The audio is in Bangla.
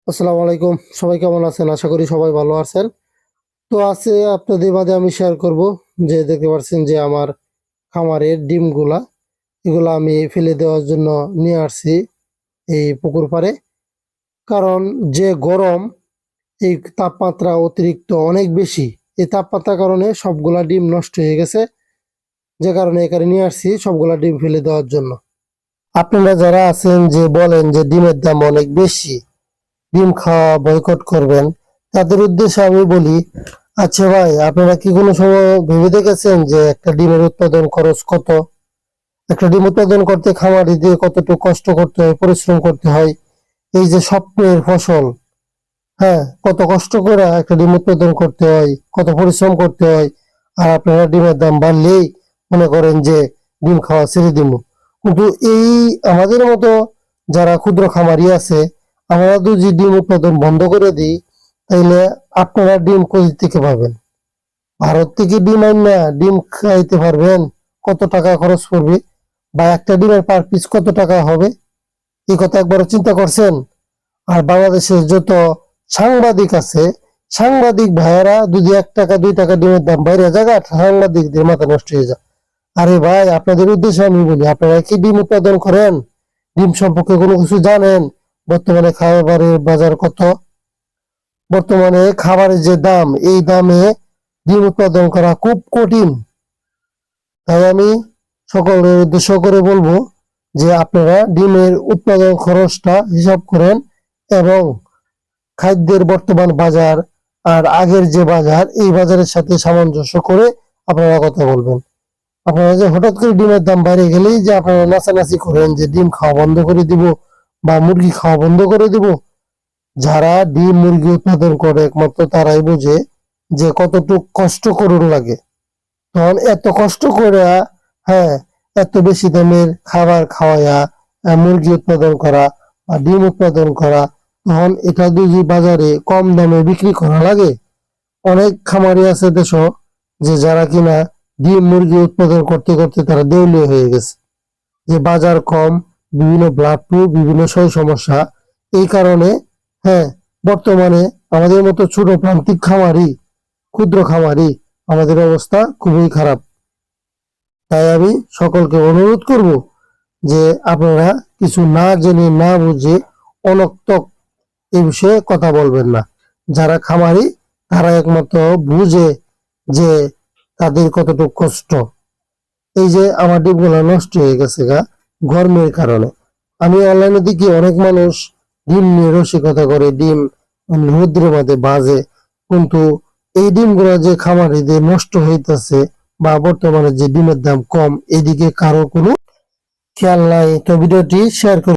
আসসালামু আলাইকুম। সবাই কেমন আছেন? আশা করি সবাই ভালো আছেন। তো আজকে আপনাদের মাঝে আমি শেয়ার করব যে দেখতে পাচ্ছেন যে আমার খামারের ডিমগুলা এগুলা আমি ফেলে দেওয়ার জন্য নিয়ে আসছি এই পুকুর পাড়ে। কারণ যে গরম, এই তাপমাত্রা অতিরিক্ত অনেক বেশি। এই তাপমাত্রার কারণে সবগুলা ডিম নষ্ট হয়ে গেছে, যে কারণে এখানে নিয়ে আসছি সবগুলা ডিম ফেলে দেওয়ার জন্য। আপনারা যারা আছেন যে বলেন যে ডিমের দাম অনেক বেশি, ডিম খাওয়া বয়কট করবেন, তাদের উদ্দেশ্যে আমি বলি, আচ্ছা ভাই, আপনারা কি কোনো সময় ভেবে দেখেছেন যে একটা ডিমের উৎপাদন খরচ কত? একটা ডিম উৎপাদন করতে খামারি দিয়ে কতটুকু কষ্ট করতে হয়, পরিশ্রম করতে হয়। এই যে স্বপ্নের ফসল, হ্যাঁ, কত কষ্ট করে একটা ডিম উৎপাদন করতে হয়, কত পরিশ্রম করতে হয়। আর আপনারা ডিমের দাম বাড়লেই মনে করেন যে ডিম খাওয়া ছেড়ে দিব। কিন্তু এই আমাদের মতো যারা ক্ষুদ্র খামারি আছে, আমরা যদি ডিম উৎপাদন বন্ধ করে দিই, তাইলে আপনারা ডিম কোথা থেকে পাবেন? ভারত থেকে ডিম আইনা ডিম খাইতে পারবেন? কত টাকা খরচ পড়বে? বা একটা ডিমের পার পিস কত টাকা হবে? এই কথা একবার চিন্তা করছেন? আর বাংলাদেশের যত সাংবাদিক আছে, সাংবাদিক ভাইয়েরা যদি 1 টাকা 2 টাকা ডিমের দাম বাইরে জায়গা, সাংবাদিকদের মাথা নষ্ট হয়ে যায়। আরে ভাই, আপনাদের উদ্দেশ্যে আমি বলি, আপনারা কি ডিম উৎপাদন করেন? ডিম সম্পর্কে কোনো কিছু জানেন? বর্তমানে খাবারের বাজার কত? বর্তমানে খাবারের যে দাম, এই দামে ডিম উৎপাদন করা খুব কঠিন। তাই আমি সকলের উদ্দেশ্য করে বলবো যে আপনারা ডিমের উৎপাদন খরচটা হিসাব করেন এবং খাদ্যের বর্তমান বাজার আর আগের যে বাজার, এই বাজারের সাথে সামঞ্জস্য করে আপনারা কথা বলবেন। আপনারা যে হঠাৎ করে ডিমের দাম বাইরে গেলেই যে আপনারা নাচানাচি করেন যে ডিম খাওয়া বন্ধ করে দিব বা মুরগি খাওয়া বন্ধ করে দিব, যারা ডিম মুরগি উৎপাদন করে একমাত্র তারাই বোঝে যে কতটুক কষ্ট করুন লাগে। তখন এত কষ্ট করে, হ্যাঁ, এত বেশি দামের খাবার খাওয়ায়া মুরগি উৎপাদন করা বা ডিম উৎপাদন করা, তখন এটা যদি বাজারে কম দামে বিক্রি করা লাগে, অনেক খামারি আছে দেশ যে যারা কিনা ডিম মুরগি উৎপাদন করতে করতে তারা দেউলিয়া হয়ে গেছে। যে বাজার কম, বিভিন্ন ব্লাড ফ্লু, বিভিন্ন সমস্যা, এই কারণে, হ্যাঁ, বর্তমানে আমাদের মতো ছোট প্রান্তিক খামারি, ক্ষুদ্র খামারি, আমাদের অবস্থা খুবই খারাপ। তাই আমি সকলকে অনুরোধ করব যে আপনারা কিছু না জেনে না বুঝে অনর্থক এই বিষয়ে কথা বলবেন না। যারা খামারি তারা একমাত্র বুঝে যে তাদের কতটুকু কষ্ট। এই যে আমার ডিমগুলো নষ্ট হয়ে গেছে গা গরমের কারণে। আমি অনলাইনে দেখি অনেক মানুষ ডিম নিয়ে রসিকতা করে, ডিম রৌদ্রের মধ্যে বাজে, কিন্তু এই ডিমগুলো যে খামারিদের নষ্ট হইতেছে বা বর্তমানে যে ডিমের দাম কম, এদিকে কারো কোনো খেয়াল নাই। তো ভিডিওটি শেয়ার করে